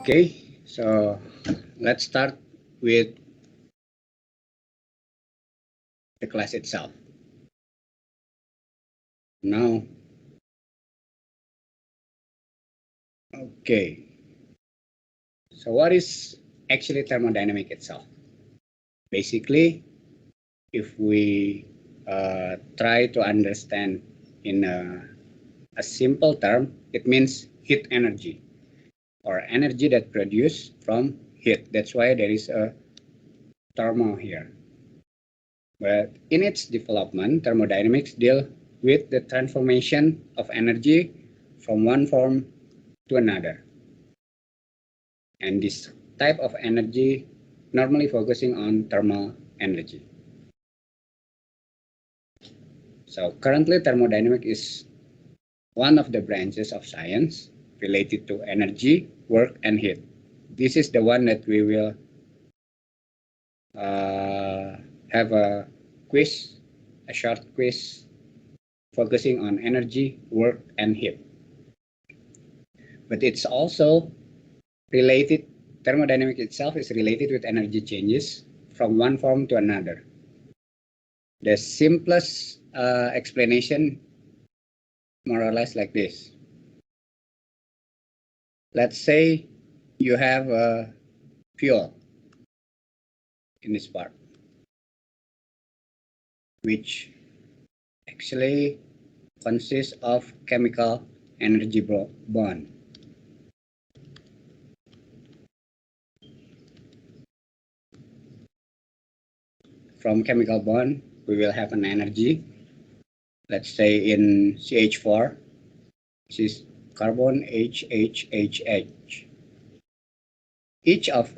Okay, so let's start with the class itself. Now, okay, so what is actually thermodynamic itself? Basically, if we try to understand in a simple term, it means heat energy or energy that produced from heat. That's why there is a thermal here. But in its development, thermodynamics deal with the transformation of energy from one form to another. And this type of energy normally focusing on thermal energy. So currently thermodynamics is one of the branches of science related to energy, work, and heat. This is the one that we will have a quiz, a short quiz focusing on energy, work, and heat. But it's also related, thermodynamics itself is related with energy changes from one form to another. The simplest explanation, more or less like this. Let's say you have a fuel in this part, which actually consists of chemical energy bond. From chemical bond, we will have an energy. Let's say in CH4, this is carbon HHHH. Each of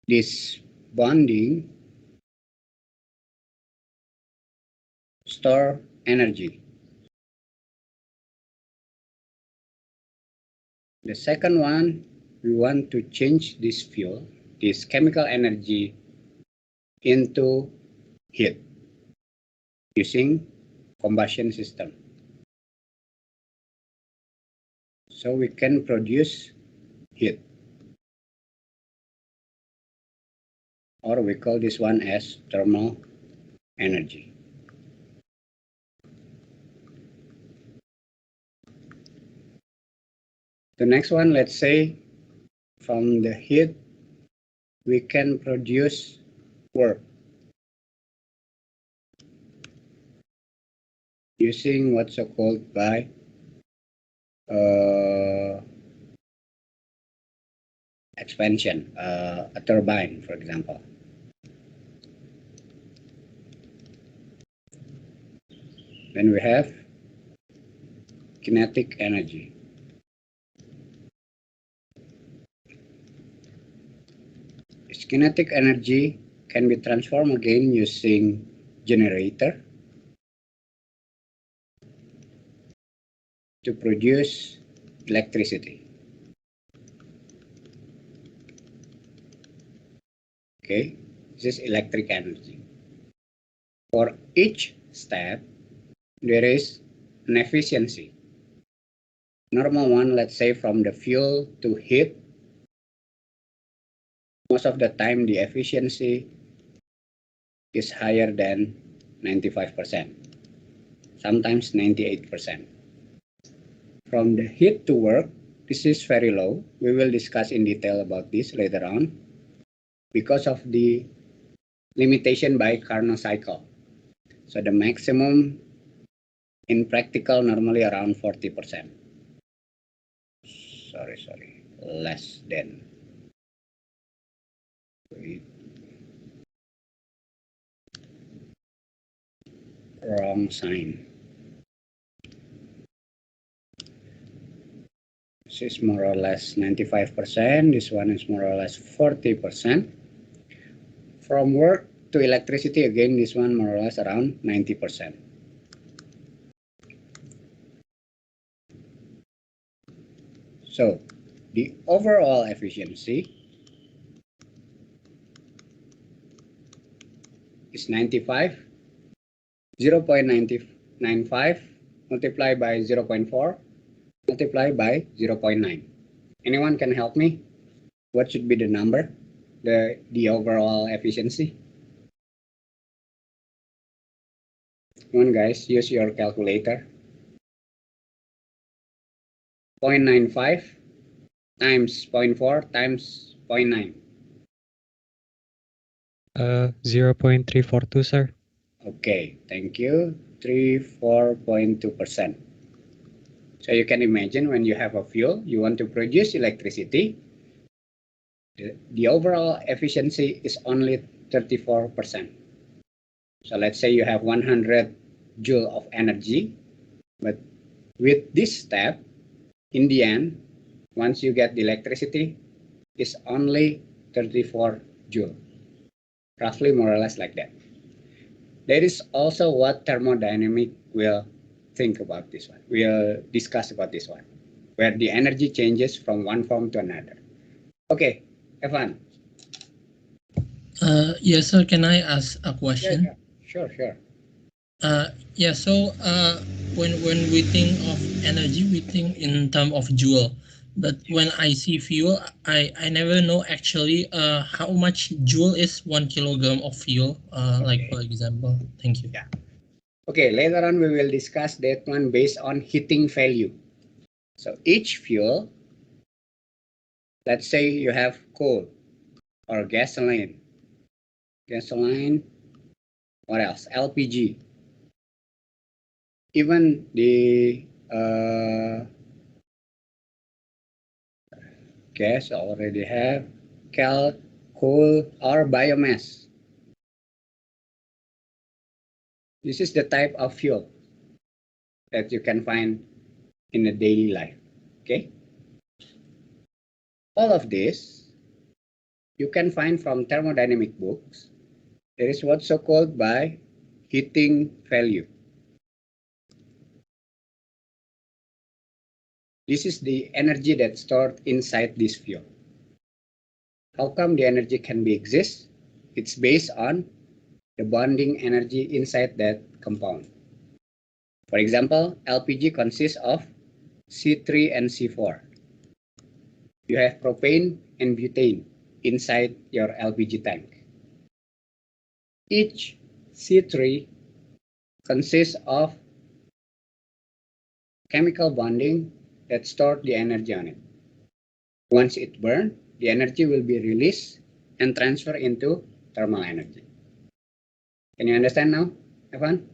this bonding store energy. The second one, we want to change this fuel, this chemical energy, into heat using combustion system. So we can produce heat, or we call this one as thermal energy. The next one, let's say from the heat we can produce work using what's so called by expansion, a turbine, for example. Then we have kinetic energy. This kinetic energy can be transformed again using generator to produce electricity. Okay, this is electric energy. For each step, there is an efficiency. Normal one, let's say from the fuel to heat, most of the time the efficiency is higher than 95%, sometimes 98%. From the heat to work, this is very low. We will discuss in detail about this later on because of the limitation by Carnot cycle. So the maximum in practical normally around 40%. Sorry, less than. Wrong sign. This is more or less 95%. This one is more or less 40%. From work to electricity, again, this one more or less around 90%. So the overall efficiency is 95. 0.995 multiplied by 0.4 multiplied by 0.9. Anyone can help me? what should be the number, the overall efficiency? Come on, guys, use your calculator. 0.95 times 0.4 times 0.9. 0.342, sir. Okay, thank you. 34.2%. So you can imagine when you have a fuel, you want to produce electricity, the overall efficiency is only 34%. So let's say you have 100 joule of energy, but with this step, in the end, once you get the electricity, is only 34 joule, roughly more or less like that. That is also what thermodynamic will think about this one. We'll discuss about this one, where the energy changes from one form to another. Okay, Evan. Yes, sir. Can I ask a question? Yeah. Sure. Yeah. So when we think of energy, we think in terms of joule. But when I see fuel, I never know actually how much joule is 1 kilogram of fuel. Like for example. Thank you. Yeah. Okay, later on we will discuss that one based on heating value. So each fuel, let's say you have coal or gasoline, what else? LPG. Even the gas already have coal or biomass. This is the type of fuel that you can find in a daily life. Okay. All of this you can find from thermodynamic books. There is what's so called by heating value. This is the energy that's stored inside this fuel. How come the energy can be exist? It's based on the bonding energy inside that compound. For example, LPG consists of C3 and C4. You have propane and butane inside your LPG tank. Each C3 consists of chemical bonding that stored the energy on it. Once it burns, the energy will be released and transferred into thermal energy. Can you understand now, Evan?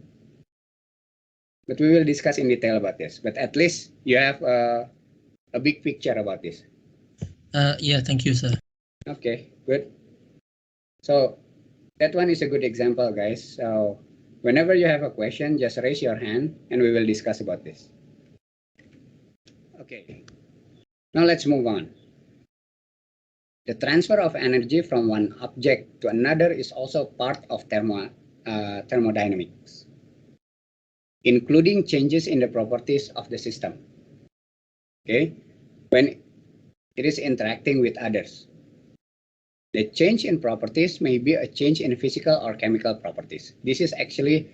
But we will discuss in detail about this. But at least you have a big picture about this. Yeah, thank you, sir. Okay, good. So that one is a good example, guys. So whenever you have a question, just raise your hand and we will discuss about this. Okay, now let's move on. The transfer of energy from one object to another is also part of thermodynamics, including changes in the properties of the system. Okay, when it is interacting with others. The change in properties may be a change in physical or chemical properties. This is actually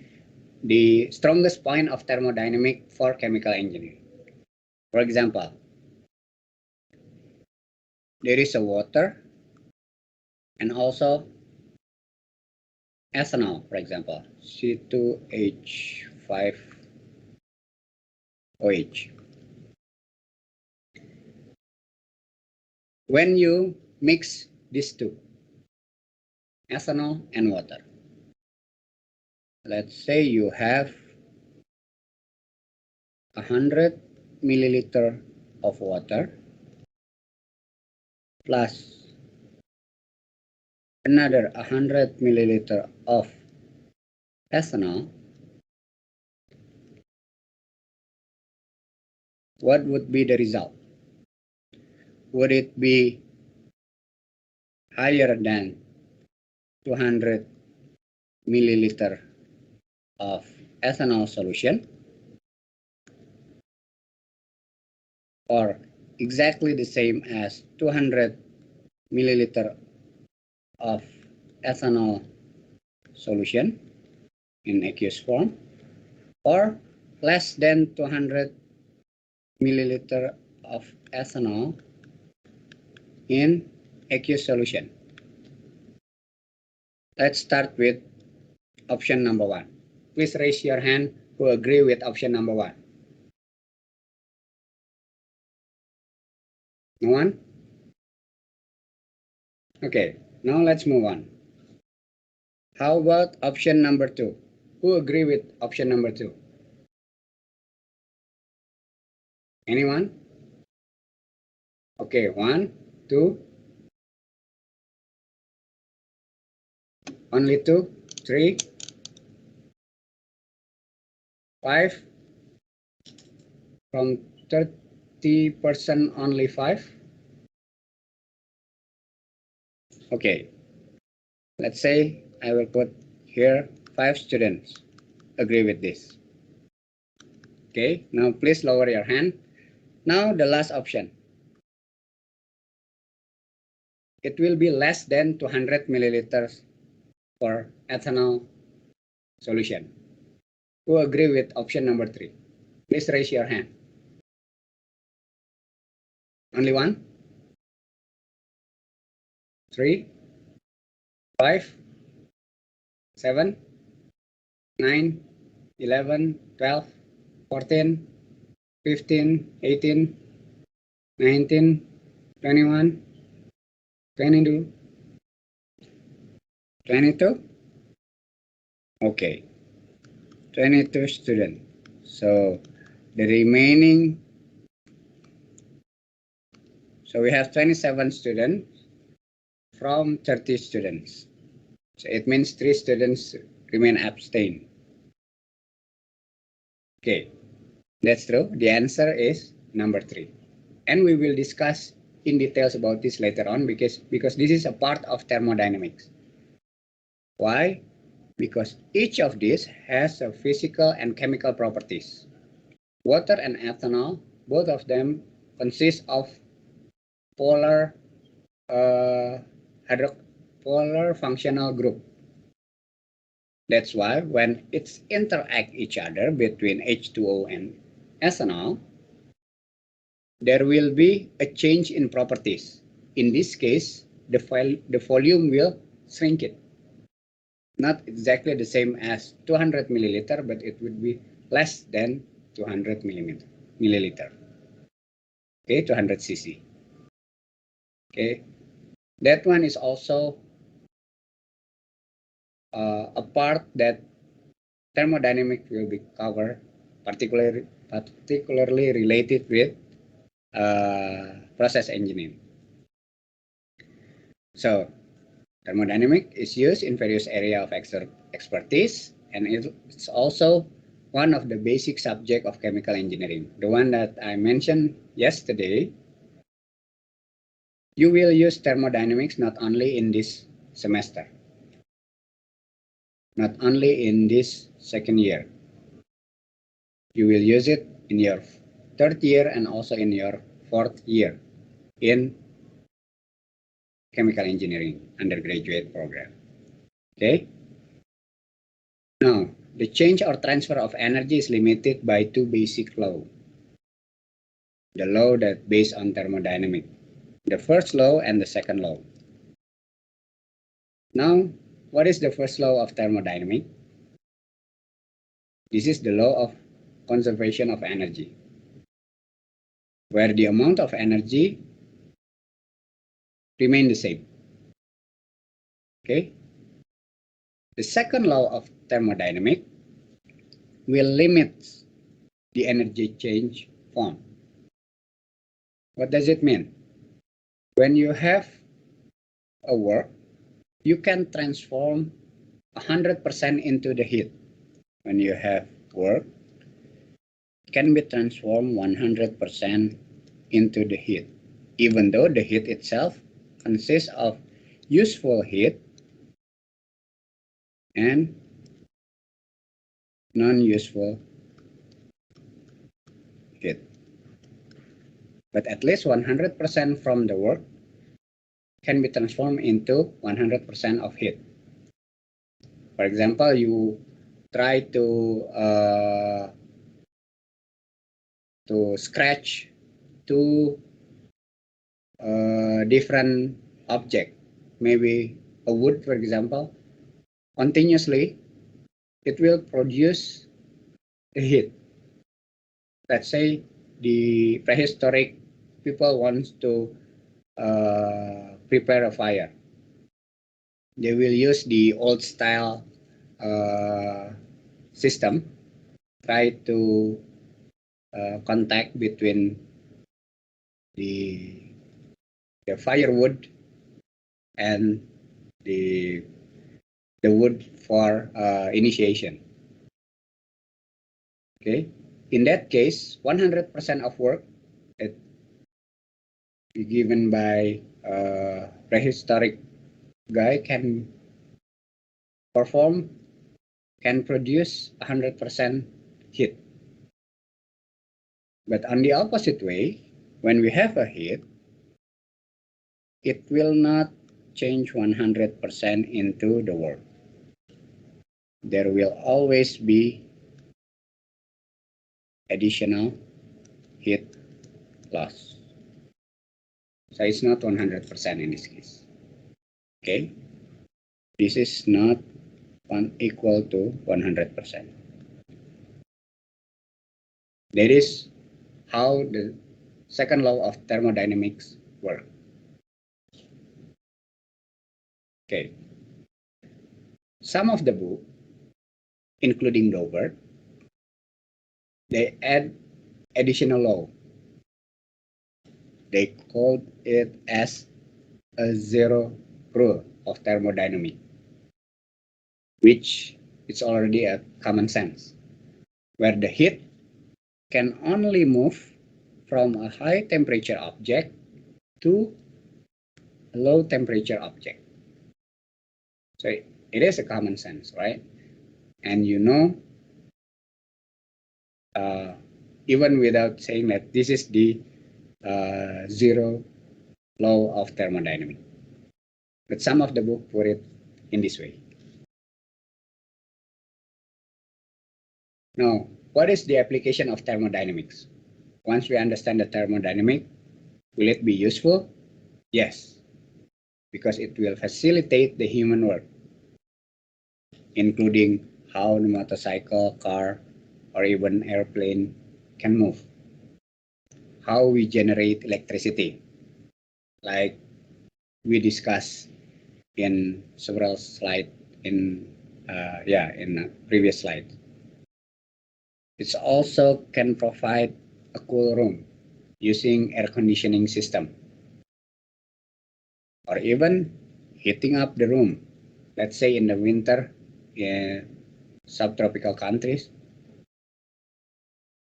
the strongest point of thermodynamic for chemical engineering. For example, there is a water and also ethanol, for example, C2H5OH. When you mix these two, ethanol and water, let's say you have 100 milliliter of water plus another 100 milliliter of ethanol, what would be the result? Would it be higher than 200 milliliter of ethanol solution, or exactly the same as 200 milliliter of ethanol solution in aqueous form, or less than 200 milliliter of ethanol in aqueous solution. Let's start with option number 1. Please raise your hand who agree with option number 1. No one? Okay, now let's move on. How about option number 2? Who agree with option number 2? Anyone? Okay, 1, 2, only 2, 3, 5. From 30% only 5. Okay, let's say I will put here 5 students agree with this. Okay, now please lower your hand. Now the last option. It will be less than 200 milliliters for ethanol solution. Who agree with option number 3? Please raise your hand. Only 1, 3, 5, 7, 9, 11, 12, 14, 15, 18, 19, 21, 22, 22? Okay, 22 students. So the remaining, so we have 27 students from 30 students. So it means 3 students remain abstain. Okay, that's true. The answer is number 3. And we will discuss in details about this later on because this is a part of thermodynamics. Why? Because each of these has a physical and chemical properties. Water and ethanol, both of them consist of polar polar functional group. That's why when it's interact each other between H2O and ethanol, there will be a change in properties. In this case, the volume will shrink it. Not exactly the same as 200 milliliter, but it would be less than 200 milliliter. Okay, 200 cc. Okay, that one is also a part that thermodynamics will be covered, particularly related with process engineering. So thermodynamics is used in various areas of expertise, and it's also one of the basic subject of chemical engineering. The one that I mentioned yesterday, you will use thermodynamics not only in this semester, not only in this second year. You will use it in your third year and also in your fourth year in chemical engineering undergraduate program. Okay. Now, the change or transfer of energy is limited by 2 basic laws. The law that based on thermodynamics, the first law and the second law. Now, what is the first law of thermodynamics? This is the law of conservation of energy, where the amount of energy remain the same. Okay. The second law of thermodynamics will limit the energy change form. What does it mean? When you have a work, you can transform 100% into the heat. When you have work, it can be transformed 100% into the heat, even though the heat itself consists of useful heat and non-useful heat. But at least 100% from the work can be transformed into 100% of heat. For example, you try to scratch two different object, maybe a wood, for example, continuously, it will produce a heat. Let's say the prehistoric people wants to prepare a fire. They will use the old style uh, system, try to contact between the firewood and the wood for initiation. Okay, in that case, 100% of work it given by prehistoric guy can perform, can produce 100% heat. But on the opposite way, when we have a heat, it will not change 100% into the work. There will always be additional heat loss. So it's not 100% in this case. Okay, this is not equal to 100%. That is how the second law of thermodynamics works. Okay, some of the book, including Dover, they add additional law. They called it as a zero rule of thermodynamics, which is already a common sense, where the heat can only move from a high temperature object to a low temperature object. So it is a common sense, right? And you know, even without saying that this is the zero law of thermodynamics. But some of the book put it in this way. Now, what is the application of thermodynamics? Once we understand the thermodynamics, will it be useful? Yes, because it will facilitate the human work, including how the motorcycle, car, or even airplane can move. How we generate electricity, like we discussed in several slides in previous slide. It also can provide a cool room using air conditioning system, or even heating up the room. Let's say in the winter in subtropical countries.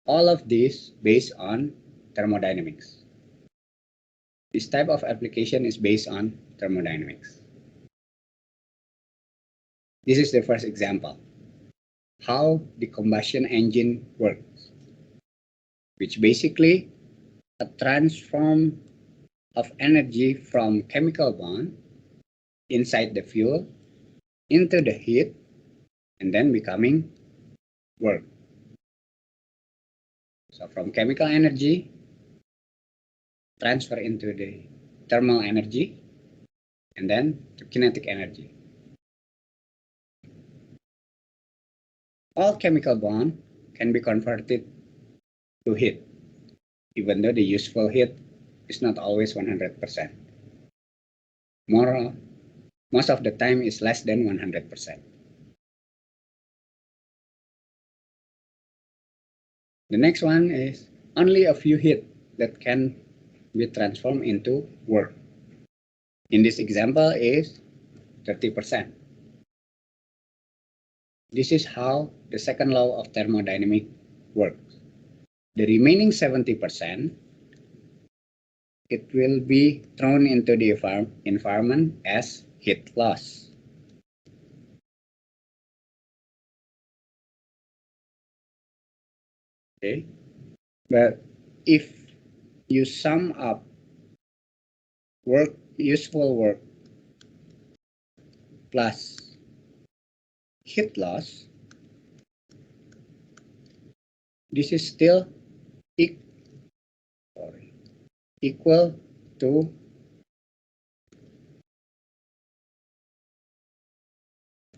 All of this based on thermodynamics. This type of application is based on thermodynamics. This is the first example, how the combustion engine works, which basically a transform of energy from chemical bond inside the fuel into the heat and then becoming work. So from chemical energy transfer into the thermal energy and then to kinetic energy. All chemical bond can be converted to heat, even though the useful heat is not always 100%. Most of the time is less than 100%. The next one is only a few heat that can be transformed into work. In this example is 30%. This is how the second law of thermodynamics works. The remaining 70%, it will be thrown into the environment as heat loss. Okay, but if you sum up useful work plus heat loss, this is still equal to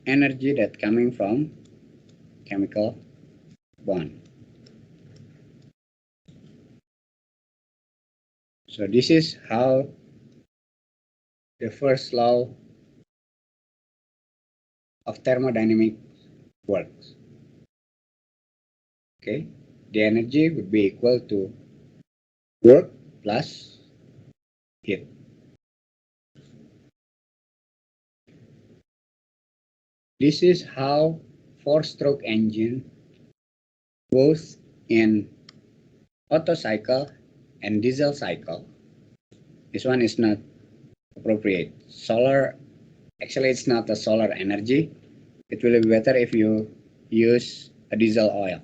energy that coming from chemical bond. So this is how the first law of thermodynamics works. Okay, the energy would be equal to work plus heat. This is how four-stroke engine, both in Otto cycle and diesel cycle. This one is not appropriate. Solar, actually it's not a solar energy. It will be better if you use a diesel oil.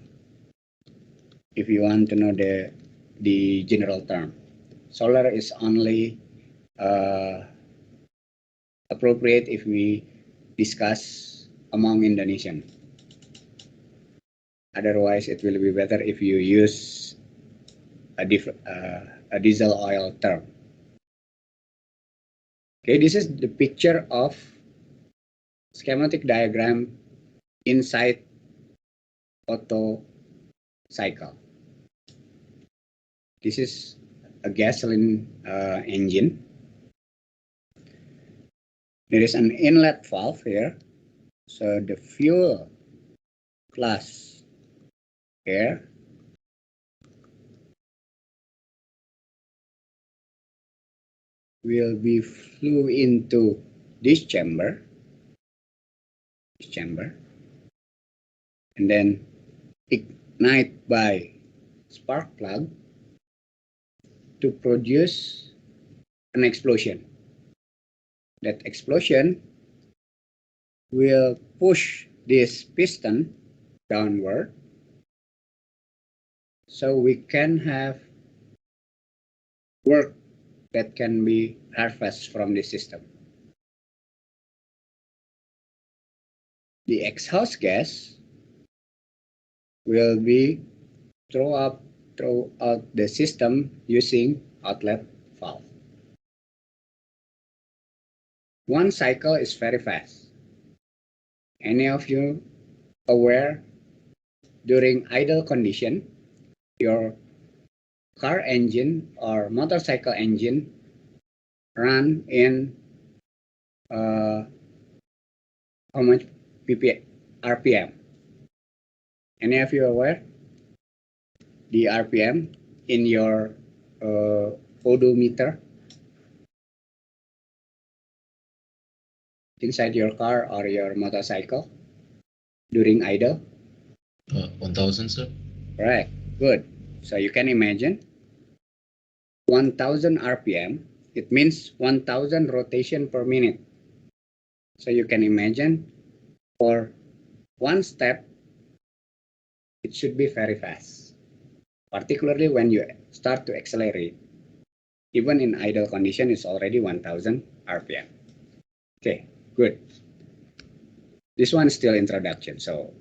If you want to know the general term. Solar is only appropriate if we discuss among Indonesian. Otherwise, it will be better if you use a diesel oil term. Okay, this is the picture of schematic diagram inside Otto cycle. This is a gasoline engine. There is an inlet valve here, so the fuel plus air will be flew into this chamber, and then ignite by spark plug to produce an explosion. That explosion will push this piston downward, so we can have work that can be harvested from the system. The exhaust gas will be thrown out the system using outlet valve. One cycle is very fast. Any of you aware during idle condition, your car engine or motorcycle engine run in how much RPM? Any of you aware? The RPM in your odometer inside your car or your motorcycle during idle? 1000, sir. Right, good. So you can imagine 1000 RPM, it means 1000 rotation per minute. So you can imagine for one step, it should be very fast, particularly when you start to accelerate. Even in idle condition, it's already 1000 RPM. Okay, good. This one is still introduction, so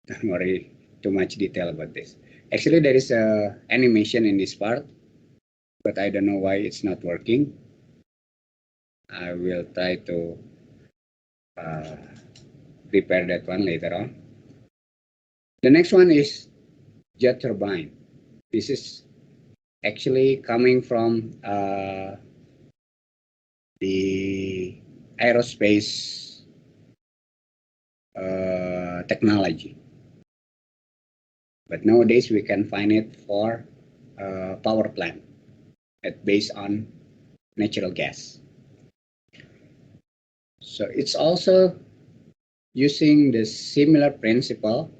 don't worry too much detail about this. Actually, there is a animation in this part, but I don't know why it's not working. I will try to prepare that one later on. The next one is jet turbine. This is actually coming from the aerospace technology. But nowadays we can find it for power plant based on natural gas. So it's also using the similar principle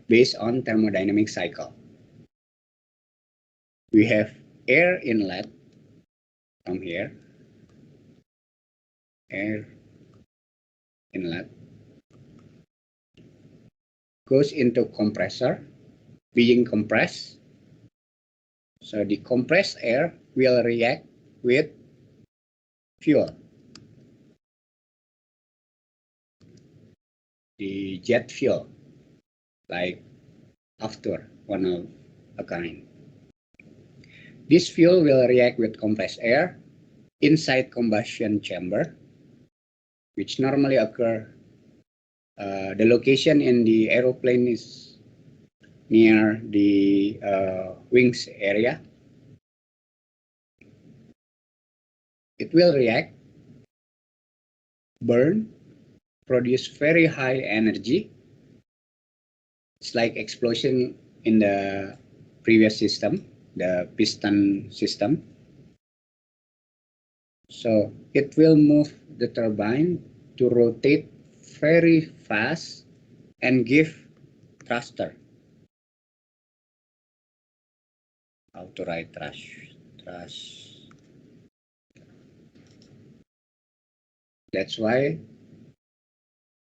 based on thermodynamic cycle. We have air inlet from here, air inlet goes into compressor, being compressed. So the compressed air will react with fuel. The jet fuel, like after one of a kind. This fuel will react with compressed air inside combustion chamber, which normally occur the location in the aeroplane is near the wings area. It will react, burn, produce very high energy. It's like explosion in the previous system, the piston system. So it will move the turbine to rotate very fast and give thruster. How to write thrust. That's why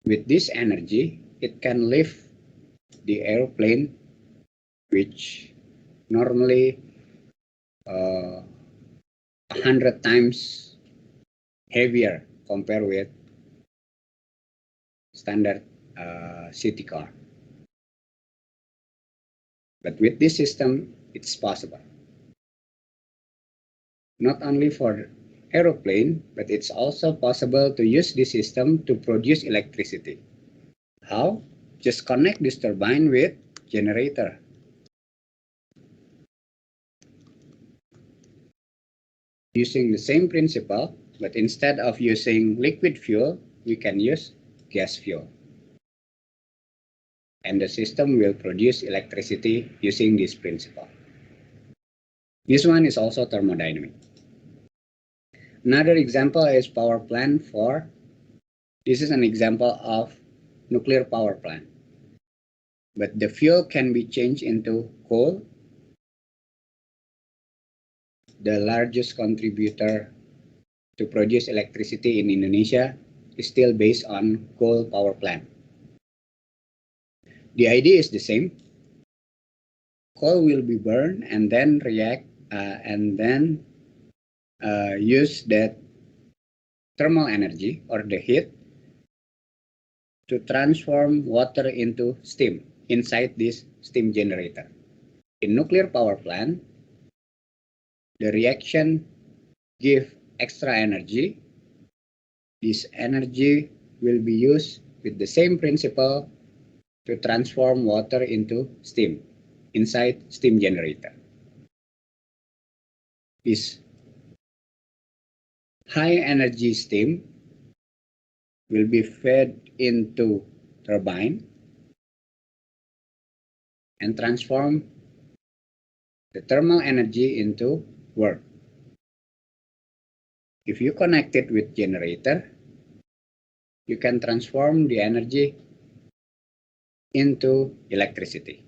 with this energy, it can lift the aeroplane, which normally 100 times heavier compared with standard city car. But with this system, it's possible. Not only for aeroplane, but it's also possible to use this system to produce electricity. How? Just connect this turbine with generator. Using the same principle, but instead of using liquid fuel, we can use gas fuel. And the system will produce electricity using this principle. This one is also thermodynamic. Another example is power plant for, this is an example of nuclear power plant. But the fuel can be changed into coal. The largest contributor to produce electricity in Indonesia is still based on coal power plant. The idea is the same. Coal will be burned and then react and then use that thermal energy or the heat to transform water into steam inside this steam generator. In nuclear power plant, the reaction gives extra energy. This energy will be used with the same principle to transform water into steam inside steam generator. This high energy steam will be fed into turbine and transform the thermal energy into work. If you connect it with generator, you can transform the energy into electricity.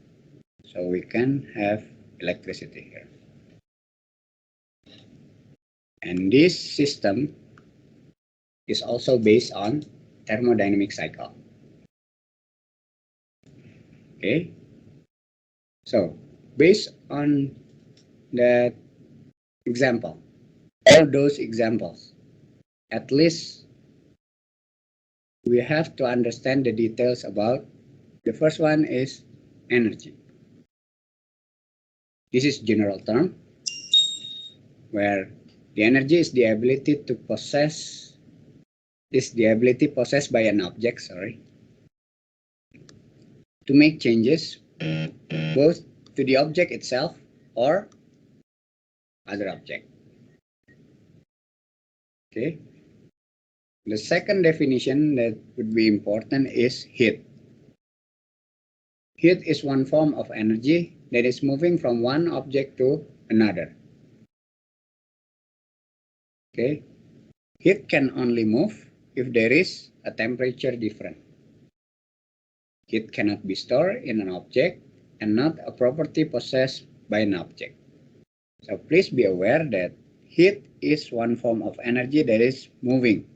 So we can have electricity here. And this system is also based on thermodynamic cycle. Okay. So based on that example, all those examples, at least we have to understand the details about the first one is energy. This is general term where the energy is the ability to possess, is the ability possessed by an object, to make changes both to the object itself or other object. Okay. The second definition that would be important is heat. Heat is one form of energy that is moving from one object to another. Okay. Heat can only move if there is a temperature difference. Heat cannot be stored in an object and not a property possessed by an object. So please be aware that heat is one form of energy that is moving.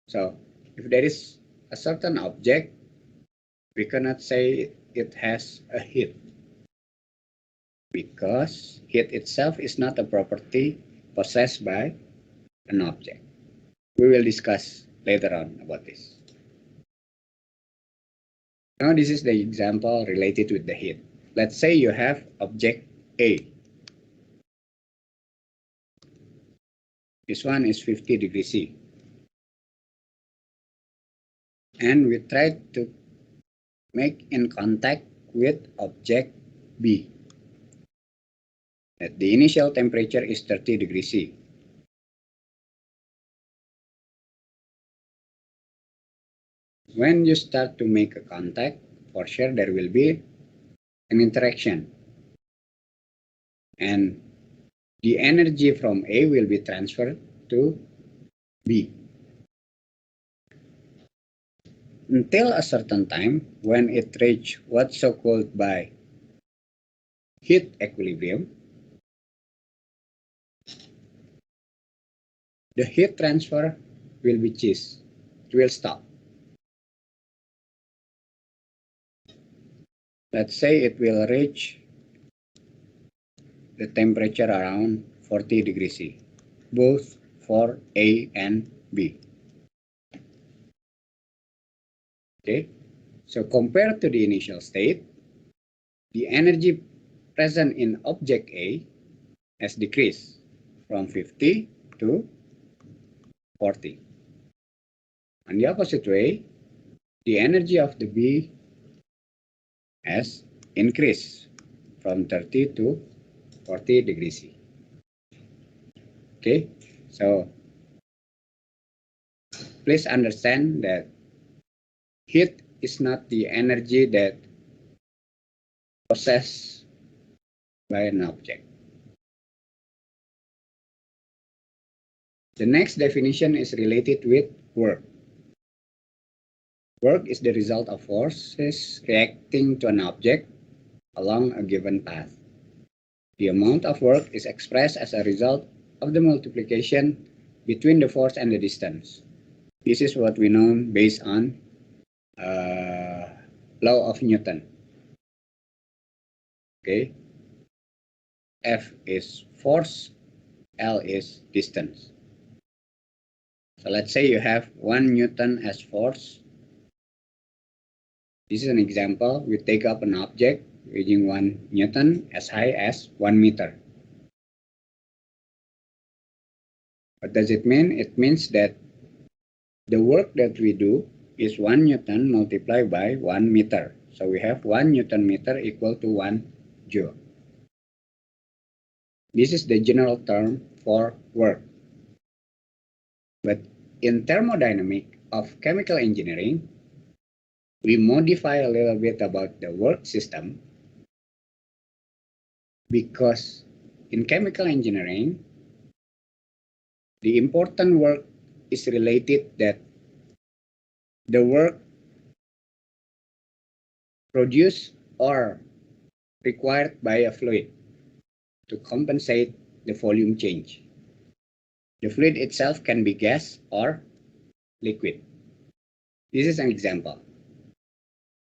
So if there is a certain object, we cannot say it has a heat because heat itself is not a property possessed by an object. We will discuss later on about this. Now this is the example related with the heat. Let's say you have object A. This one is 50 degrees C. and we try to make in contact with object B. That the initial temperature is 30 degrees C. When you start to make a contact, for sure there will be an interaction. And the energy from A will be transferred to B. Until a certain time when it reaches what's so called by heat equilibrium, the heat transfer will be ceased. It will stop. Let's say it will reach the temperature around 40 degrees C, both for A and B. Okay, so compared to the initial state, the energy present in object A has decreased from 50 to 40. On the opposite way, the energy of the B has increased from 30 to 40 degrees C. Okay, so please understand that heat is not the energy that possessed by an object. The next definition is related with work. Work is the result of forces reacting to an object along a given path. The amount of work is expressed as a result of the multiplication between the force and the distance. This is what we know based on law of Newton. Okay, F is force, L is distance. So let's say you have 1 Newton as force. This is an example. We take up an object weighing 1 Newton as high as 1 meter. What does it mean? It means that the work that we do is 1 Newton multiplied by 1 meter. So we have 1 Newton meter equal to 1 joule. This is the general term for work. But in thermodynamics of chemical engineering, we modify a little bit about the work system, because in chemical engineering, the important work is related that the work produced or required by a fluid to compensate the volume change. The fluid itself can be gas or liquid. This is an example.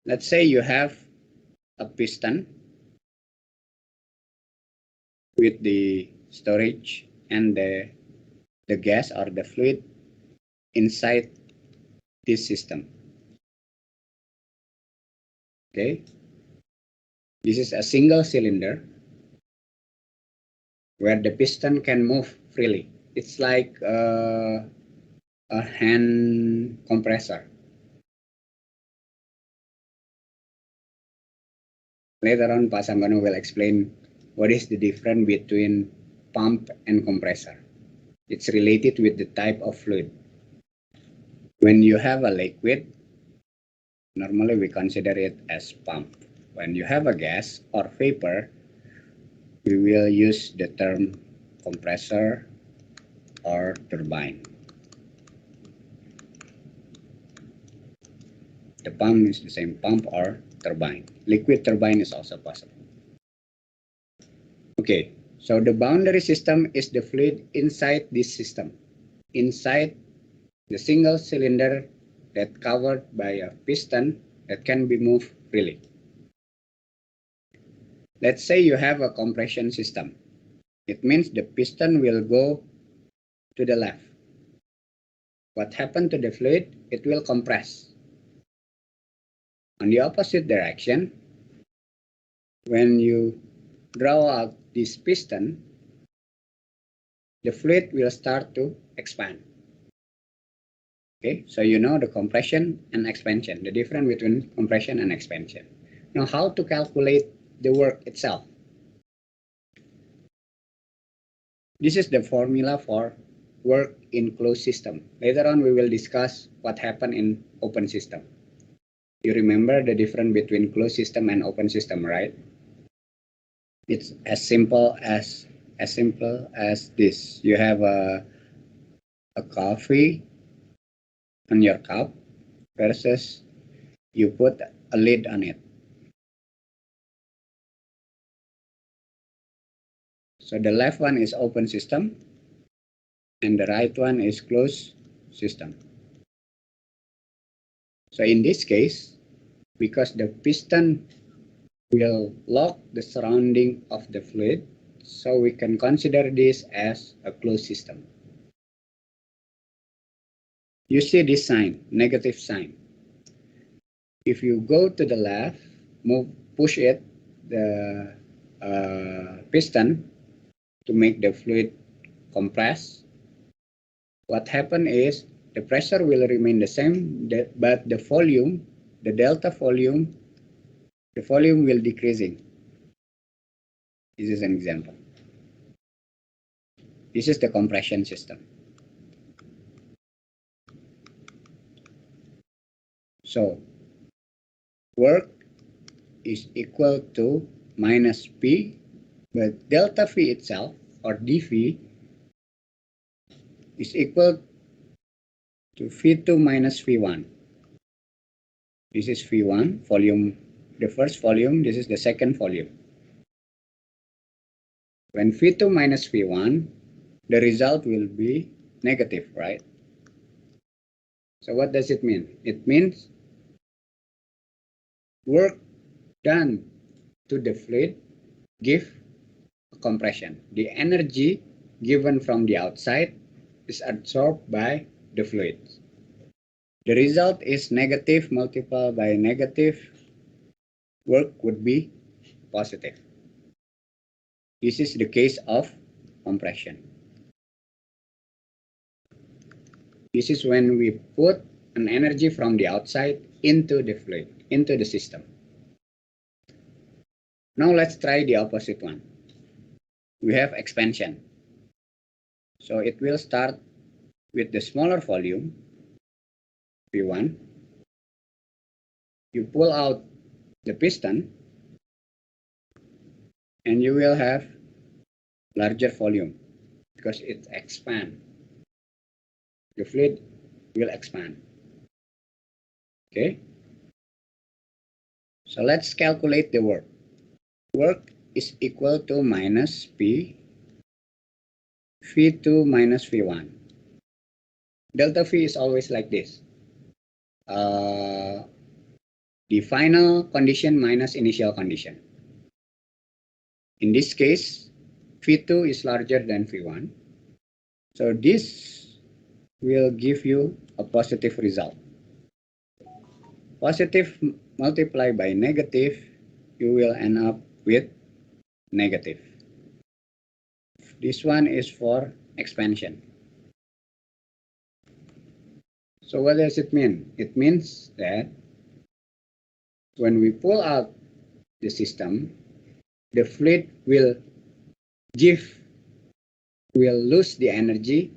Let's say you have a piston with the storage and the gas or the fluid inside this system. Okay, this is a single cylinder where the piston can move freely. It's like a hand compressor. Later on, Pak Sambano will explain what is the difference between pump and compressor. It's related with the type of fluid. When you have a liquid, normally we consider it as pump. When you have a gas or vapor, we will use the term compressor or turbine. The pump is the same, pump or turbine. Liquid turbine is also possible. Okay, so the boundary system is the fluid inside this system, inside the single cylinder that covered by a piston that can be moved freely. Let's say you have a compression system. It means the piston will go to the left. What happened to the fluid? It will compress. On the opposite direction, when you draw out this piston, the fluid will start to expand. Okay, so you know the compression and expansion, the difference between compression and expansion. Now, how to calculate the work itself? This is the formula for work in closed system. Later on, we will discuss what happened in open system. You remember the difference between closed system and open system, right? It's as simple as this. You have a coffee on your cup versus you put a lid on it. So the left one is open system and the right one is closed system. So in this case, because the piston will lock the surrounding of the fluid, so we can consider this as a closed system. You see this sign, negative sign. If you go to the left, push it, the piston to make the fluid compress, what happen is the pressure will remain the same, but the volume, the delta volume, the volume will decreasing. This is an example. This is the compression system. So work is equal to minus P, but delta V itself, or dV, is equal to V2 minus V1. This is V1, volume, the first volume, this is the second volume. When V2 minus V1, the result will be negative, right? So what does it mean? It means work done to the fluid give compression. The energy given from the outside is absorbed by the fluid. The result is negative multiplied by negative. Work would be positive. This is the case of compression. This is when we put an energy from the outside into the fluid, into the system. Now let's try the opposite one. We have expansion. So it will start with the smaller volume, V1. You pull out the piston and you will have larger volume because it expands. The fluid will expand. Okay. So let's calculate the work. Work is equal to minus P V2 minus V1. Delta V is always like this. The final condition minus initial condition. In this case, V2 is larger than V1. So this will give you a positive result. Positive multiplied by negative, you will end up with negative. This one is for expansion. So what does it mean? It means that when we pull out the system, the fluid will lose the energy,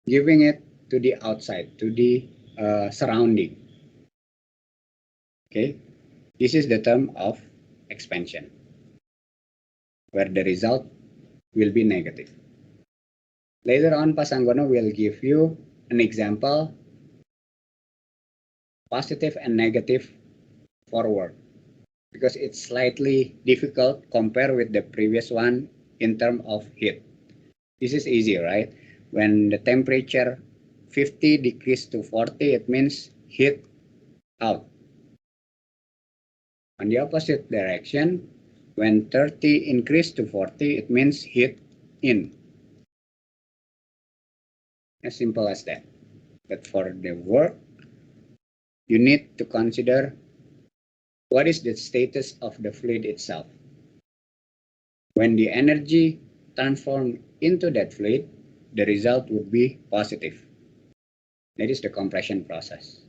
giving it to the outside, to the surrounding. Okay, this is the term of expansion, where the result will be negative. Later on, Pasanggono will give you an example, positive and negative forward, because it's slightly difficult compared with the previous one in terms of heat. This is easy, right? When the temperature 50 decrease to 40, it means heat out. On the opposite direction, when 30 increase to 40, it means heat in. As simple as that. But for the work, you need to consider what is the status of the fluid itself. When the energy transformed into that fluid, the result would be positive. That is the compression process.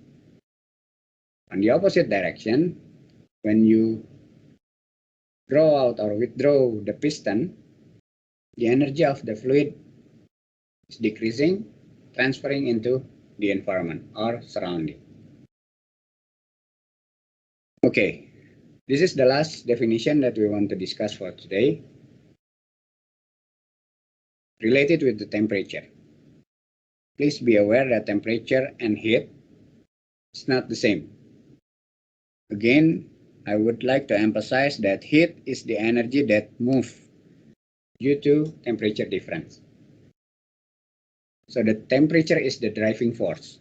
On the opposite direction, when you draw out or withdraw the piston, the energy of the fluid is decreasing, transferring into the environment or surrounding. Okay, this is the last definition that we want to discuss for today, related with the temperature. Please be aware that temperature and heat is not the same. Again, I would like to emphasize that heat is the energy that moves due to temperature difference. So the temperature is the driving force.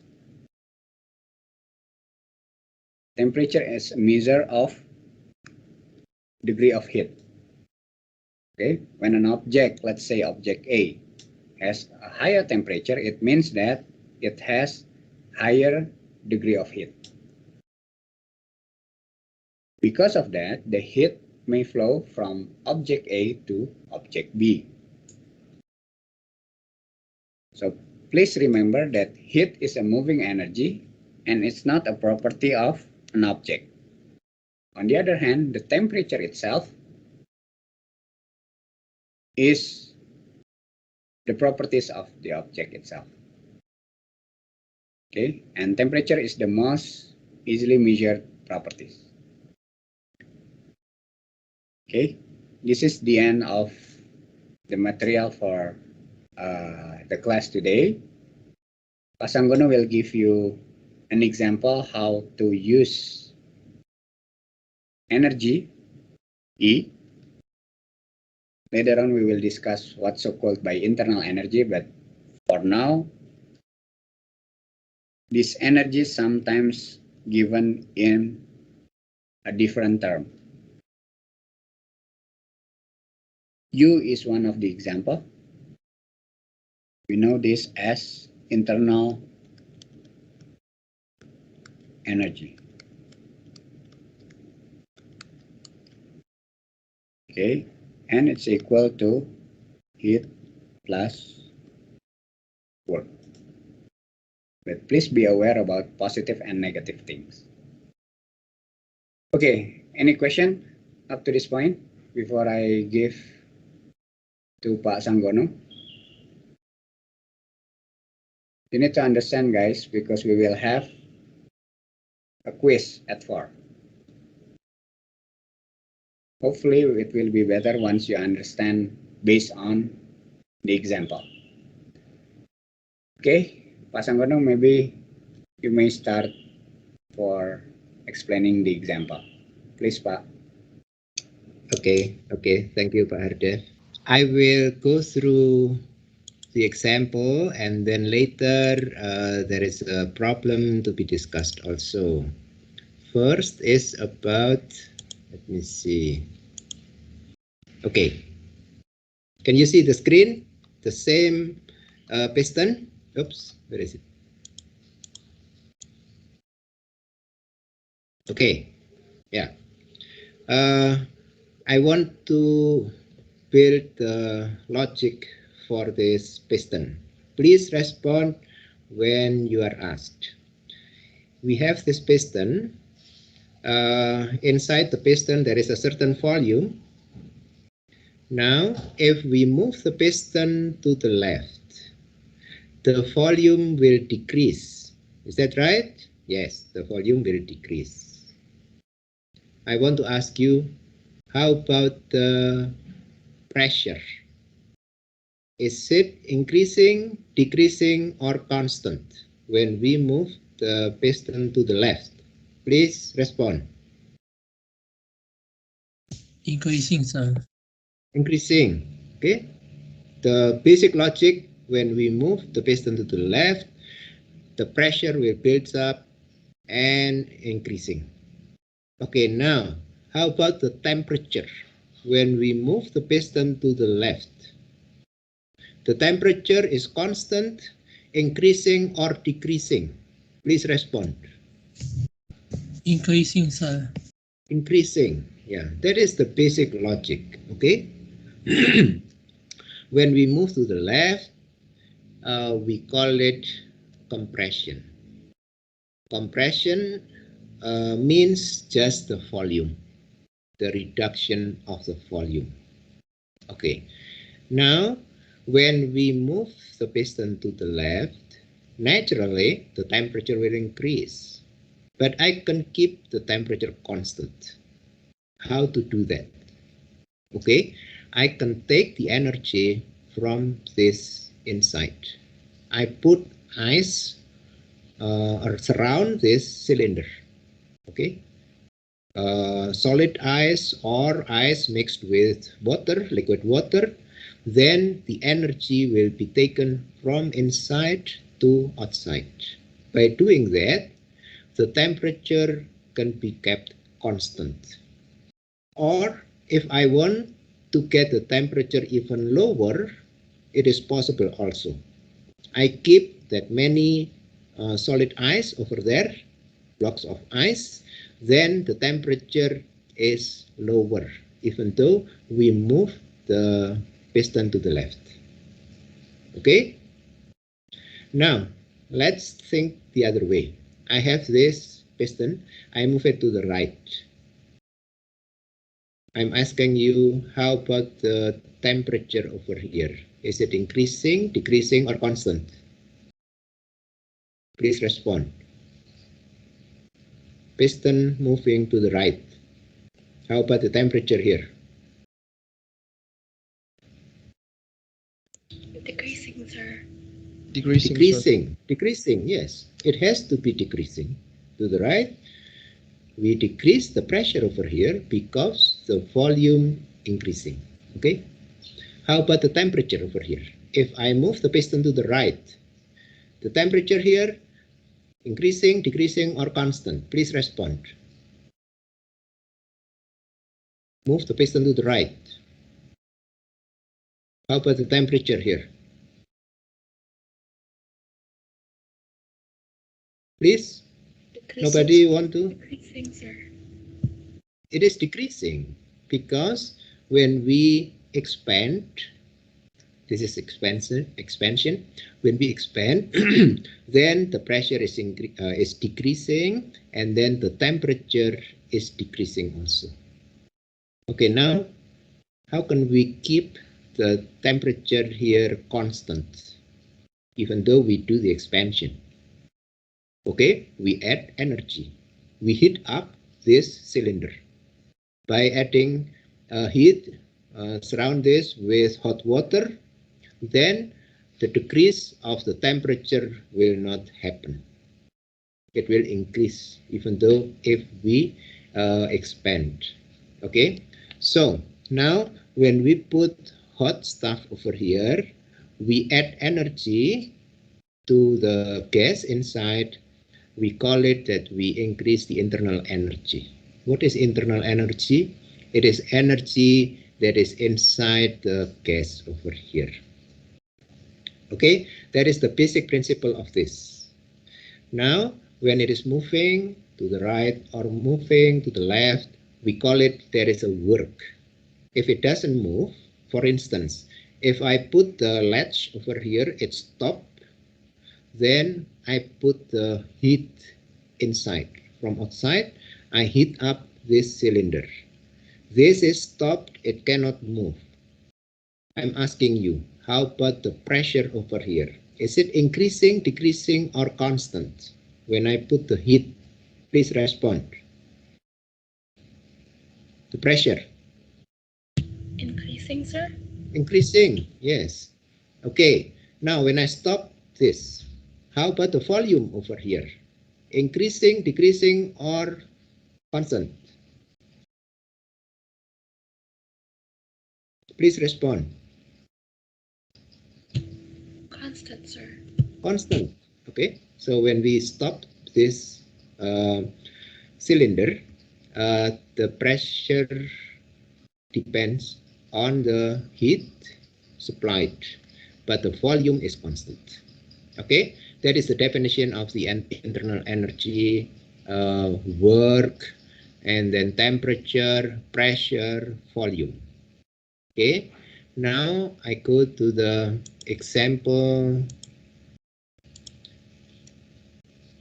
Temperature is a measure of degree of heat. Okay, when an object, let's say object A, has a higher temperature, it means that it has higher degree of heat. Because of that, the heat may flow from object A to object B. So please remember that heat is a moving energy and it's not a property of an object. On the other hand, the temperature itself is the properties of the object itself. Okay, and temperature is the most easily measured properties. Okay, this is the end of the material for the class today. Pak Sanggono will give you an example how to use energy E. Later on we will discuss what's so called by internal energy, but for now this energy is sometimes given in a different term. U is one of the example. We know this as internal energy. Okay, and it's equal to heat plus work. But please be aware about positive and negative things. Okay, any question up to this point before I give to Pak Sanggono? You need to understand, guys, because we will have a quiz at 4. Hopefully it will be better once you understand based on the example. Okay, Pak Sanggono, maybe you may start for explaining the example. Please, Pak. Okay, thank you, Pak Hardev. I will go through the example and then later there is a problem to be discussed also. First is about, let me see. Okay, can you see the screen? The same piston. Oops, where is it? Okay, yeah. I want to build the logic for this piston. Please respond when you are asked. We have this piston. Inside the piston there is a certain volume. Now if we move the piston to the left, the volume will decrease. Is that right? Yes, the volume will decrease. I want to ask you, how about the pressure? Is it increasing, decreasing, or constant when we move the piston to the left? Please respond. Increasing, sir. Increasing. Okay. The basic logic, when we move the piston to the left, the pressure will build up and increasing. Okay, now how about the temperature? When we move the piston to the left, the temperature is constant, increasing, or decreasing? Please respond. Increasing, sir. Increasing. Yeah, that is the basic logic. Okay. When we move to the left, we call it compression. Compression means just the volume, the reduction of the volume. Okay, now when we move the piston to the left, naturally the temperature will increase, but I can keep the temperature constant. How to do that? Okay, I can take the energy from this inside. I put ice or surround this cylinder. Okay, solid ice or ice mixed with water, liquid water, then the energy will be taken from inside to outside. By doing that, the temperature can be kept constant. Or if I want to get the temperature even lower, it is possible also. I keep that many solid ice over there, blocks of ice, then the temperature is lower, even though we move the piston to the left. Okay? Now, let's think the other way. I have this piston, I move it to the right. I'm asking you, how about the temperature over here? Is it increasing, decreasing, or constant? Please respond. Piston moving to the right. How about the temperature here? Decreasing, sir. Decreasing, yes. It has to be decreasing to the right. We decrease the pressure over here because the volume increasing. Okay. How about the temperature over here? If I move the piston to the right, the temperature here increasing, decreasing, or constant? Please respond. Move the piston to the right. How about the temperature here? Please? Decreasing. Nobody want to? Decreasing, sir. It is decreasing because when we expand, this is expansion. When we expand, then the pressure is decreasing, and then the temperature is decreasing also. Okay, now how can we keep the temperature here constant, even though we do the expansion? Okay, we add energy. We heat up this cylinder by adding heat, surround this with hot water, then the decrease of the temperature will not happen. It will increase even though if we expand. Okay, so now when we put hot stuff over here, we add energy to the gas inside. We call it that we increase the internal energy. What is internal energy? It is energy that is inside the gas over here. Okay, that is the basic principle of this. Now, when it is moving to the right or moving to the left, we call it there is a work. If it doesn't move, for instance, if I put the latch over here, it stops. Then I put the heat inside. From outside, I heat up this cylinder. This is stopped, it cannot move. I'm asking you, how about the pressure over here? Is it increasing, decreasing, or constant? When I put the heat, please respond. The pressure. Increasing, sir? Increasing, yes. Okay, now when I stop this, how about the volume over here? Increasing, decreasing, or constant? Please respond. Constant, sir. Constant. Okay, so when we stop this cylinder, the pressure depends on the heat supplied, but the volume is constant. Okay, that is the definition of the internal energy, work, and then temperature, pressure, volume. Okay, now I go to the example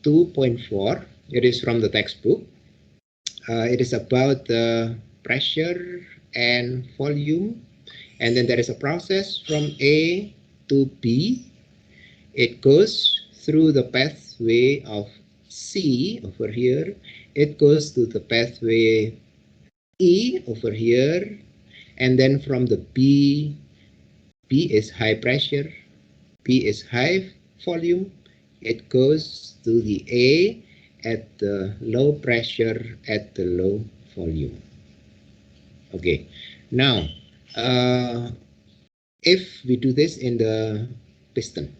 2.4. It is from the textbook. It is about the pressure and volume, and then there is a process from A to B. It goes through the pathway of C over here. It goes to the pathway E over here, and then from the B is high pressure, B is high volume. It goes to the A at the low pressure, at the low volume. Okay, now if we do this in the piston,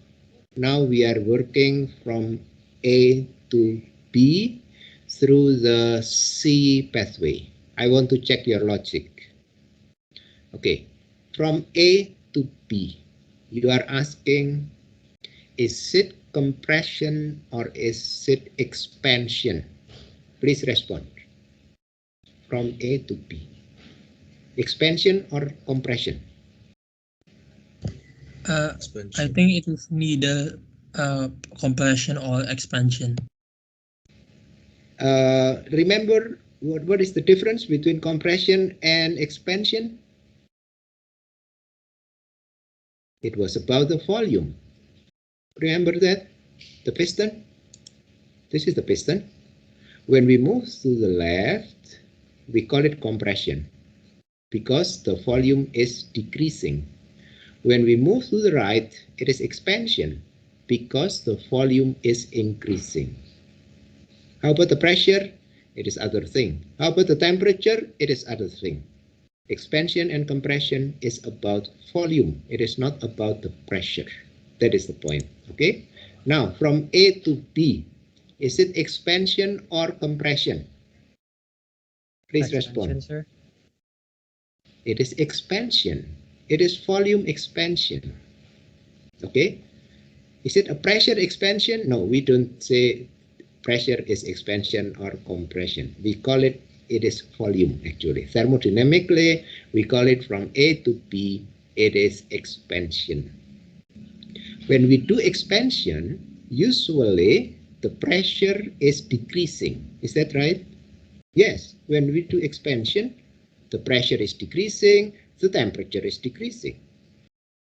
now we are working from A to B through the C pathway. I want to check your logic. Okay, from A to B, you are asking, is it compression or is it expansion? Please respond. From A to B, expansion or compression? I Expansion. think it is neither compression or expansion. Remember what is the difference between compression and expansion? It was about the volume. Remember that? The piston? This is the piston. When we move to the left, we call it compression because the volume is decreasing. When we move to the right, it is expansion because the volume is increasing. How about the pressure? It is other thing. How about the temperature? It is other thing. Expansion and compression is about volume. It is not about the pressure. That is the point. Okay. Now from A to B, is it expansion or compression? Please respond. Sir. It is expansion. It is volume expansion. Okay. Is it a pressure expansion? No, we don't say pressure is expansion or compression. We call it is volume actually. Thermodynamically, we call it from A to B, it is expansion. When we do expansion, usually the pressure is decreasing. Is that right? Yes, when we do expansion, the pressure is decreasing, the temperature is decreasing.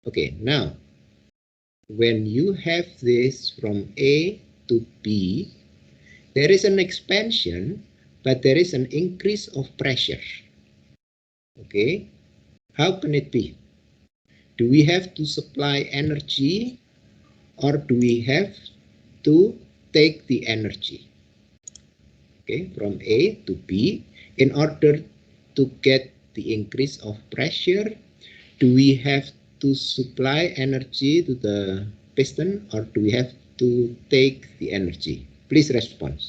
Okay, now, when you have this from A to B, there is an expansion, but there is an increase of pressure. Okay, how can it be? Do we have to supply energy or do we have to take the energy? Okay, from A to B, in order to get the increase of pressure, do we have to supply energy to the piston or do we have to take the energy? Please respond.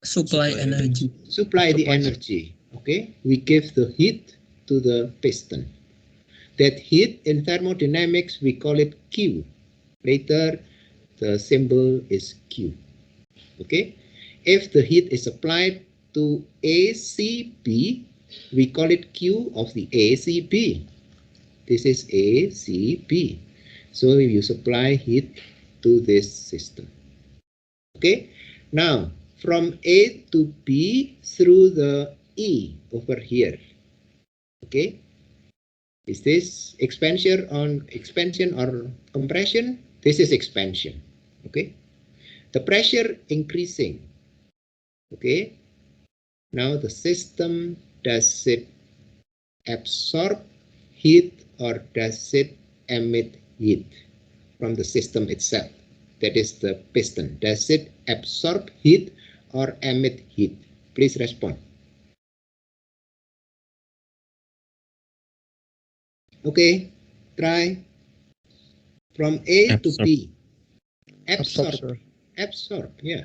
Supply energy. Supply the energy. Okay, we give the heat to the piston. That heat in thermodynamics we call it Q. Later the symbol is Q. Okay, if the heat is applied to ACB, we call it Q of the ACB. This is ACB. So you supply heat to this system. Okay, now from A to B through the E over here. Okay, is this expansion or compression? This is expansion. Okay, the pressure increasing. Okay, now the system, does it absorb heat or does it emit heat from the system itself? That is the piston. Does it absorb heat or emit heat? Please respond. Okay, try. From A to B. Absorb, yeah.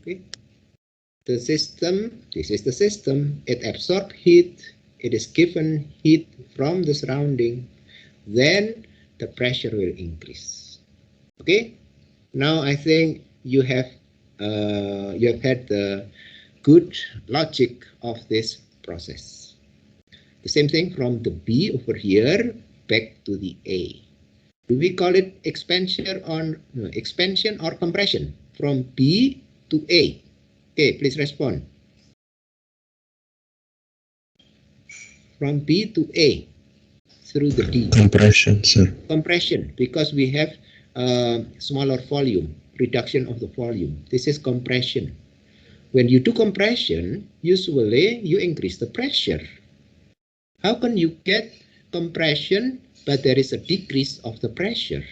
Okay. The system, this is the system, it absorbs heat, it is given heat from the surrounding, then the pressure will increase. Okay, now I think you have had the good logic of this process. The same thing from the B over here back to the A. Do we call it expansion or compression from B to A? Okay, please respond. From B to A through the D. Compression, sir. Compression, because we have smaller volume, reduction of the volume. This is compression. When you do compression, usually you increase the pressure. How can you get compression but there is a decrease of the pressure?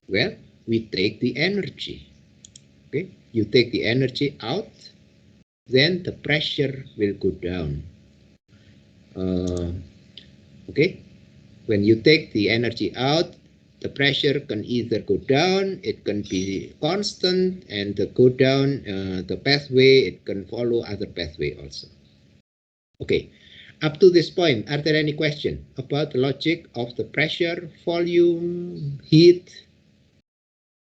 Well, we take the energy. Okay, you take the energy out, then the pressure will go down. Okay, when you take the energy out, the pressure can either go down, it can be constant, and the go down the pathway, it can follow other pathway also. Okay, up to this point, are there any questions about the logic of the pressure, volume, heat,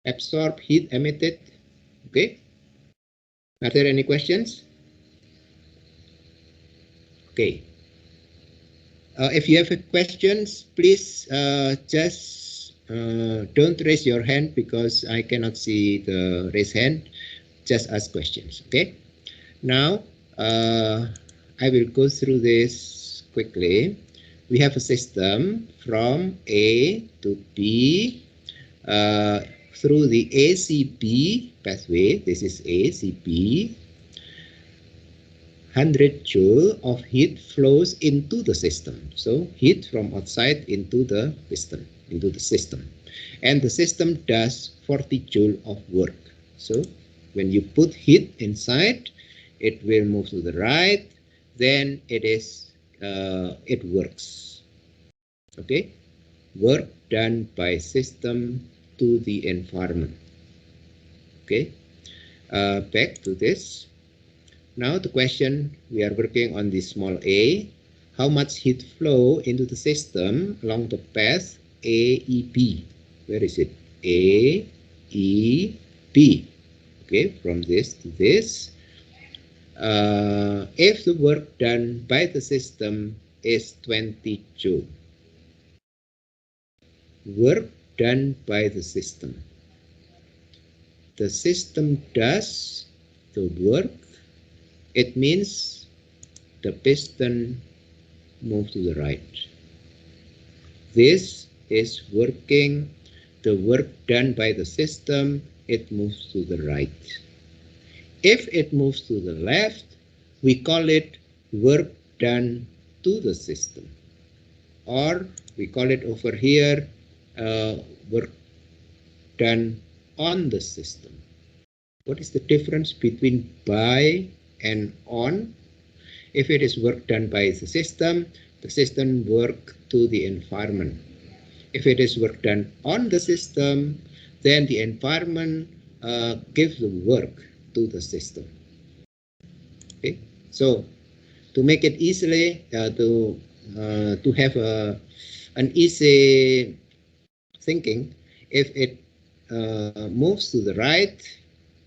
absorbed, heat emitted? Okay, are there any questions? Okay. If you have questions, please just don't raise your hand because I cannot see the raise hand. Just ask questions, okay? Now, I will go through this quickly. We have a system from A to B through the ACB pathway. This is ACB. 100 joule of heat flows into the system. So heat from outside into the piston, into the system. And the system does 40 joule of work. So when you put heat inside, it will move to the right, then it works. Okay? Work done by system to the environment. Okay? Back to this. Now the question, we are working on this small a. How much heat flow into the system along the path AEB? Where is it? AEB. Okay, from this to this. If the work done by the system is 20 joule. Work done by the system. The system does the work. It means the piston moves to the right. This is working, the work done by the system, it moves to the right. If it moves to the left, we call it work done to the system. Or we call it over here, work done on the system. What is the difference between by and on? If it is work done by the system work to the environment. If it is work done on the system, then the environment gives the work to the system. Okay, so to make it easily to have an easy thinking, if it moves to the right,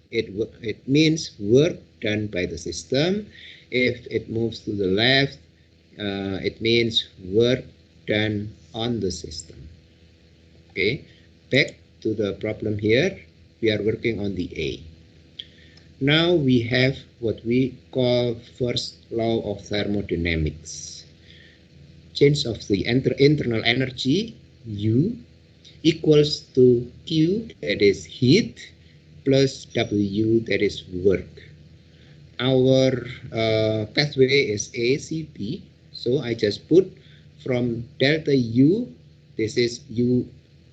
it means work done by the system. If it moves to the left, it means work done on the system. Okay, back to the problem here. We are working on the A. Now we have what we call first law of thermodynamics. Change of the internal energy, U, equals to Q, that is heat, plus W, that is work. Our pathway is ACB, so I just put from delta U, this is U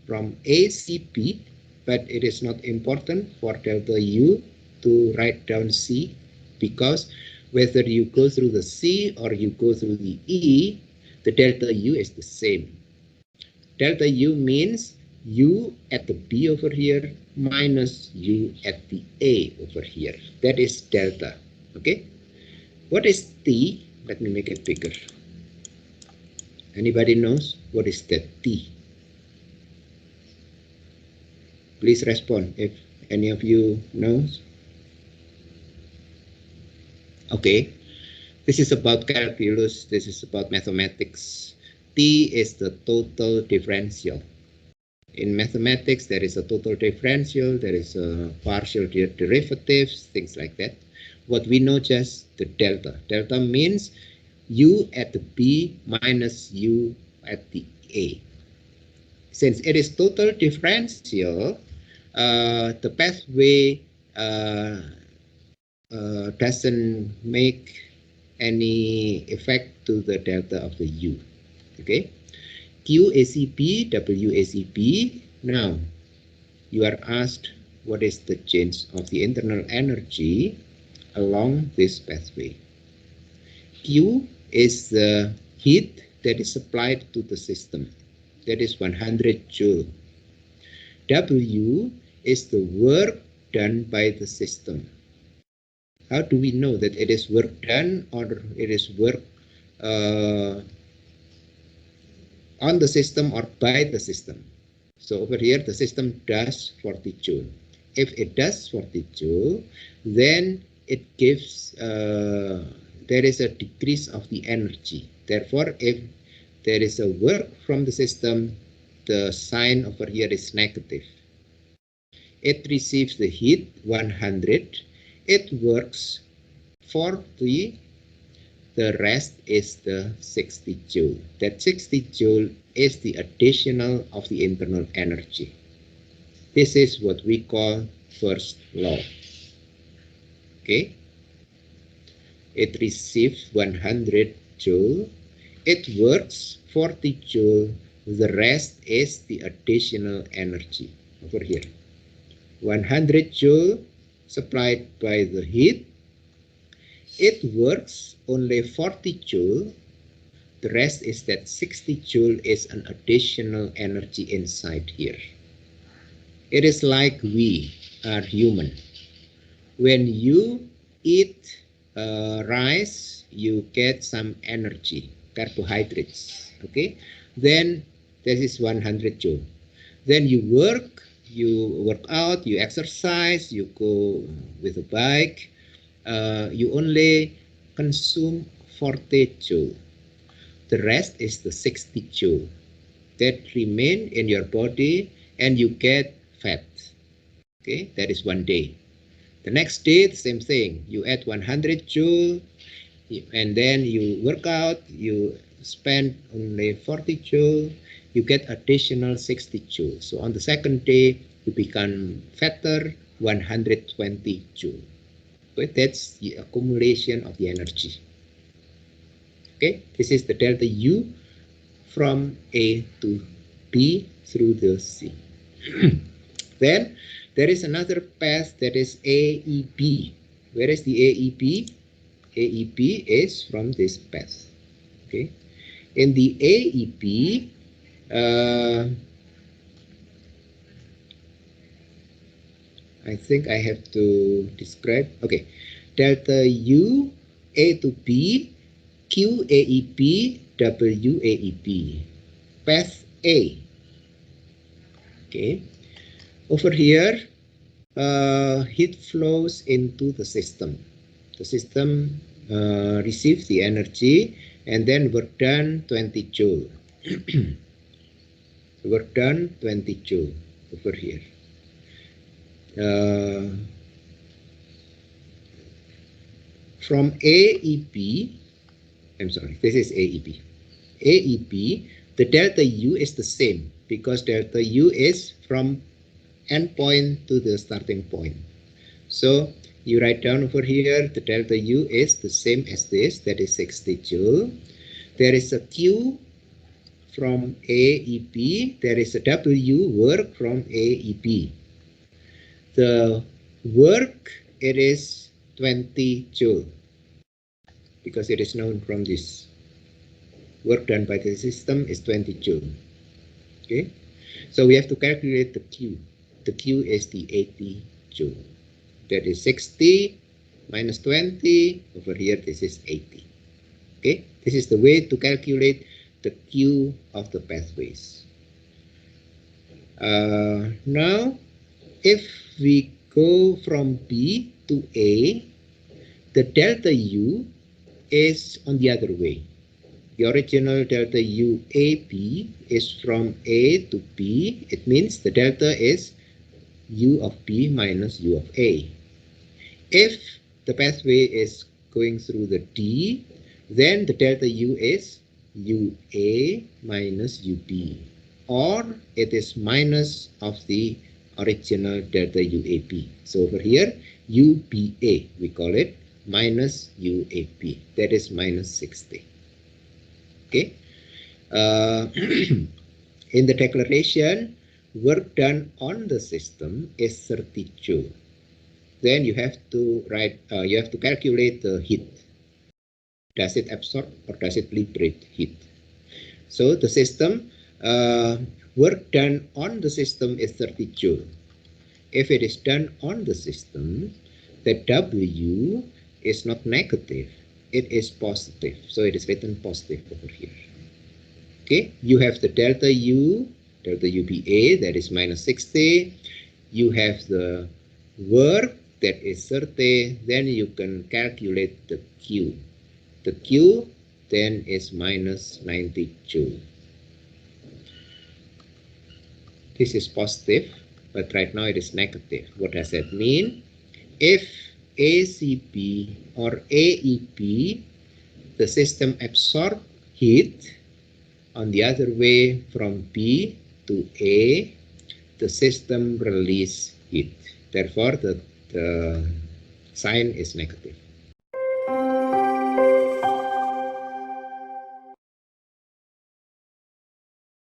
from ACB, but it is not important for delta U to write down C, because whether you go through the C or you go through the E, the delta U is the same. Delta U means U at the B over here minus U at the A over here. That is delta. Okay. What is T? Let me make it bigger. Anybody knows what is that T? Please respond if any of you knows. Okay. This is about calculus. This is about mathematics. T T is the total differential. In mathematics, there is a total differential, there is a partial derivatives, things like that. What we know just the delta. Delta means U at the B minus U at the A. Since it is total differential, the pathway doesn't make any effect to the delta of the U. Okay. QACP, WACP. Now, you are asked what is the change of the internal energy along this pathway. Q is the heat that is supplied to the system. That is 100 joule. W is the work done by the system. How do we know that it is work done or it is work on the system or by the system? So over here, the system does 40 joule. If it does 40 joule, then it gives, there is a decrease of the energy. Therefore, if there is a work from the system, the sign over here is negative. It receives the heat 100. It works 40. The rest is the 60 joule. That 60 joule is the additional of the internal energy. This is what we call first law. Okay. It receives 100 joule. It works 40 joule. The rest is the additional energy over here. 100 joule supplied by the heat. It works only 40 joule. The rest is that 60 joule is an additional energy inside here. It is like we are human. When you eat rice, you get some energy, carbohydrates. Okay, then this is 100 joule. Then you work out, you exercise, you go with a bike. You only consume 40 joule. The rest is the 60 joule that remain in your body and you get fat. Okay, that is one day. The next day, the same thing. You add 100 joule and then you work out, you spend only 40 joule, you get additional 60 joule. So on the second day, you become fatter, 120 joule. Okay, that's the accumulation of the energy. Okay, this is the delta U from A to B through the C. Then there is another path that is AEB. Where is the AEB? AEB is from this path. Okay, in the AEB, I think I have to describe. Okay, delta U A to B, QAEB, WAEB, path A. Okay, over here, heat flows into the system. The system receives the energy and then work done 20 joule. Work done 20 joule over here. From AEB, I'm sorry, this is AEB. AEB, the delta U is the same because delta U is from end point to the starting point. So you write down over here, the delta U is the same as this, that is 60 joule. There is a Q from AEB, there is a W work from AEB. The work, it is 20 joule because it is known from this. Work done by the system is 20 joule. Okay, so we have to calculate the Q. The Q is the 80 joule. That is 60 minus 20. Over here, this is 80. Okay, this is the way to calculate the Q of the pathways. Now, if we go from B to A, the delta U is on the other way. the original delta UAB is from A to B, it means the delta is U of B minus U of A. If the pathway is going through the D, then the delta U is UA minus UB, or it is minus of the original delta UAB. So over here, UBA, we call it minus UAB, that is minus 60. Okay. In the declaration, work done on the system is 30 joule. Then you have to write, you have to calculate the heat. Does it absorb or does it liberate heat? So the system, work done on the system is 30 joule. If it is done on the system, the W is not negative, it is positive. So it is written positive over here. Okay, you have the delta U, delta UBA, that is minus 60. You have the work, that is 30. Then you can calculate the Q. The Q then is minus 90 joule. This is positive, but right now it is negative. What does that mean? If ACB or AEB, the system absorbs heat, on the other way from B to A, the system release heat. Therefore, the sign is negative.